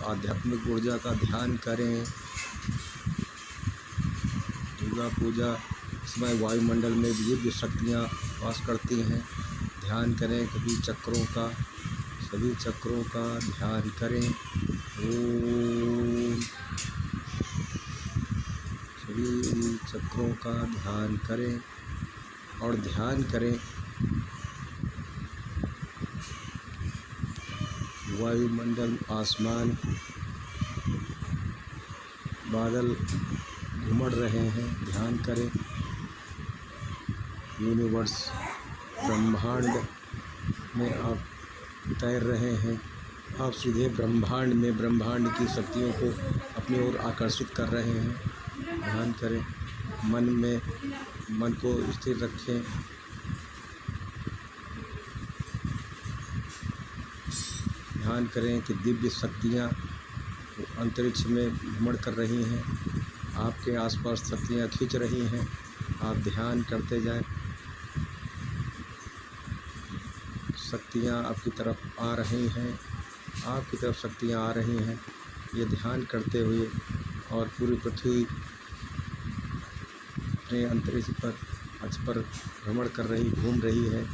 आध्यात्मिक ऊर्जा का ध्यान करें। दुर्गा पूजा समय वायुमंडल में दिव्य शक्तियाँ वास करती हैं। ध्यान करें सभी चक्रों का ध्यान करें। ओम सभी चक्रों का ध्यान करें और ध्यान करें वायुमंडल, आसमान, बादल घुमड़ रहे हैं। ध्यान करें यूनिवर्स, ब्रह्मांड में आप तैर रहे हैं। आप सीधे ब्रह्मांड में ब्रह्मांड की शक्तियों को अपनी ओर आकर्षित कर रहे हैं। ध्यान करें, मन को स्थिर रखें। ध्यान करें कि दिव्य शक्तियाँ अंतरिक्ष में भ्रमण कर रही हैं। आपके आसपास शक्तियाँ खींच रही हैं। आप ध्यान करते जाएं। शक्तियाँ आपकी तरफ आ रही हैं। आपकी तरफ शक्तियाँ आ रही हैं। ये ध्यान करते हुए और पूरी पृथ्वी अपने अंतरिक्ष पर भ्रमण कर रही, घूम रही है।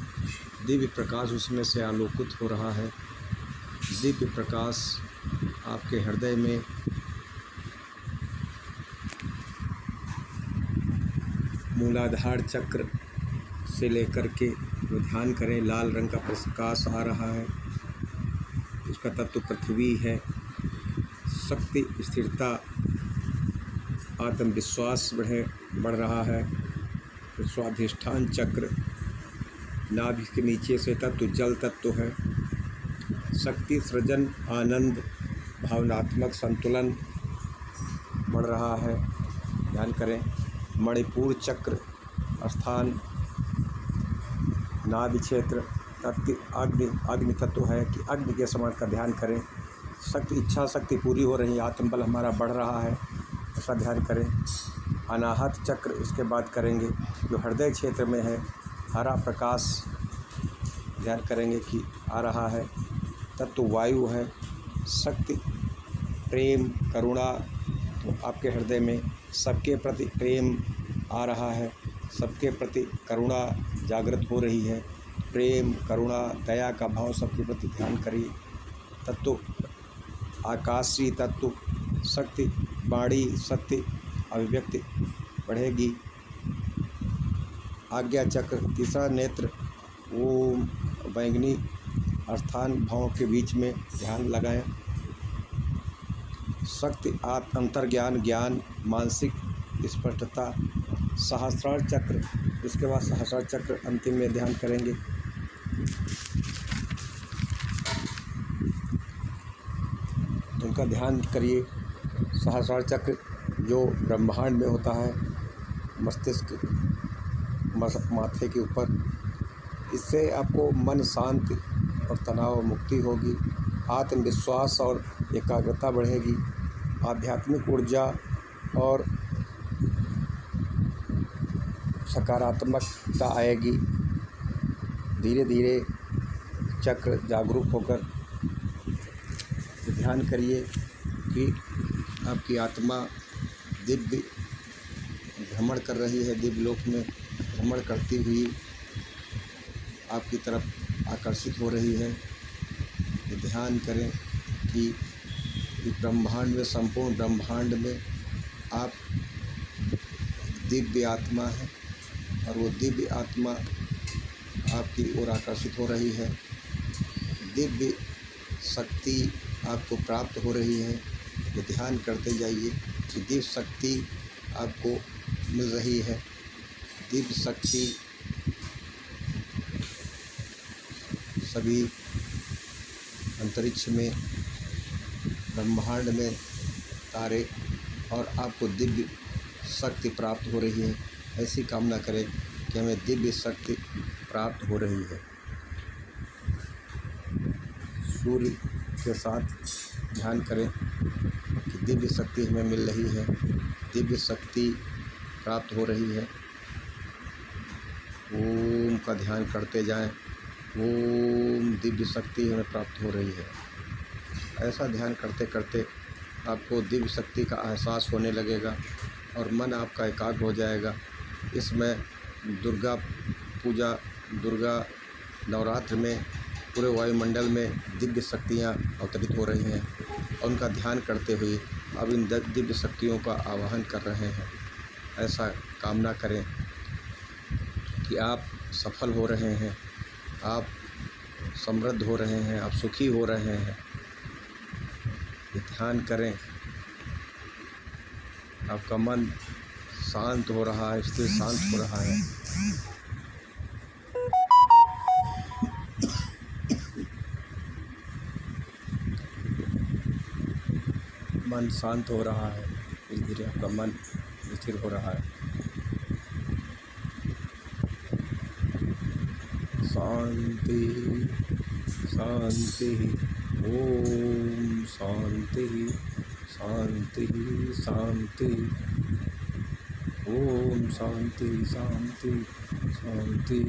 दिव्य प्रकाश उसमें से आलोकित हो रहा है। दिव्य प्रकाश आपके हृदय में मूलाधार चक्र से लेकर के जो ध्यान करें, लाल रंग का प्रकाश आ रहा है। उसका तत्व पृथ्वी है। शक्ति, स्थिरता, आत्मविश्वास बढ़ रहा है। तो स्वाधिष्ठान चक्र, नाभि के नीचे से तत्व जल तत्व है। शक्ति, सृजन, आनंद, भावनात्मक संतुलन बढ़ रहा है। ध्यान करें मणिपुर चक्र स्थान, नाभि क्षेत्र, तत्व अग्नि तत्व है कि अग्नि के समान का ध्यान करें। शक्ति, इच्छा शक्ति पूरी हो रही है। आत्मबल हमारा बढ़ रहा है, ऐसा ध्यान करें। अनाहत चक्र इसके बाद करेंगे, जो हृदय क्षेत्र में है। हरा प्रकाश ध्यान करेंगे कि आ रहा है। तत्व वायु है। शक्ति, प्रेम, करुणा, तो आपके हृदय में सबके प्रति प्रेम आ रहा है। सबके प्रति करुणा जागृत हो रही है। प्रेम, करुणा, दया का भाव सबके प्रति ध्यान करिए। तत्व आकाशीय तत्व, शक्ति, वाणी, सत्य, अभिव्यक्ति बढ़ेगी। आज्ञा चक्र, तीसरा नेत्र, ओम बैंगनी स्थान भावों के बीच में ध्यान लगाएं। शक्ति, अंतर्ज्ञान, ज्ञान, मानसिक स्पष्टता। सहस्रार चक्र, इसके बाद सहस्रार चक्र अंतिम में ध्यान करेंगे। उनका ध्यान करिए। सहस्रार चक्र जो ब्रह्मांड में होता है, मस्तिष्क, माथे के ऊपर। इससे आपको मन शांत और तनाव मुक्ति होगी। आत्मविश्वास और एकाग्रता बढ़ेगी। आध्यात्मिक ऊर्जा और सकारात्मकता आएगी। धीरे धीरे चक्र जागरूक होकर ध्यान करिए कि आपकी आत्मा दिव्य भ्रमण कर रही है। दिव्य लोक में भ्रमण करती हुई आपकी तरफ आकर्षित हो रही है। ध्यान करें कि ब्रह्मांड में, संपूर्ण ब्रह्मांड में आप दिव्य आत्मा है और वो दिव्य आत्मा आपकी ओर आकर्षित हो रही है। दिव्य शक्ति आपको प्राप्त हो रही है। ये ध्यान करते जाइए कि दिव्य शक्ति आपको मिल रही है। दिव्य शक्ति सभी अंतरिक्ष में, ब्रह्मांड में तारे और आपको दिव्य शक्ति प्राप्त हो रही है। ऐसी कामना करें कि हमें दिव्य शक्ति प्राप्त हो रही है। सूर्य के साथ ध्यान करें कि दिव्य शक्ति हमें मिल रही है। दिव्य शक्ति प्राप्त हो रही है। ओम का ध्यान करते जाएं। ओम दिव्य शक्ति हमें प्राप्त हो रही है। ऐसा ध्यान करते करते आपको दिव्य शक्ति का एहसास होने लगेगा और मन आपका एकाग्र हो जाएगा। इसमें दुर्गा पूजा, दुर्गा नवरात्र में पूरे वायुमंडल में दिव्य शक्तियाँ अवतरित हो रही हैं और उनका ध्यान करते हुए अब इन दिव्य शक्तियों का आवाहन कर रहे हैं। ऐसा कामना करें कि आप सफल हो रहे हैं, आप समृद्ध हो रहे हैं, आप सुखी हो रहे हैं। ये ध्यान करें, आपका मन शांत हो रहा है, स्थिर शांत हो रहा है। मन शांत हो रहा है, धीरे धीरे आपका मन स्थिर हो रहा है। शांति शांति, ओम शांति शांति शांति, ओम शांति शांति शांति,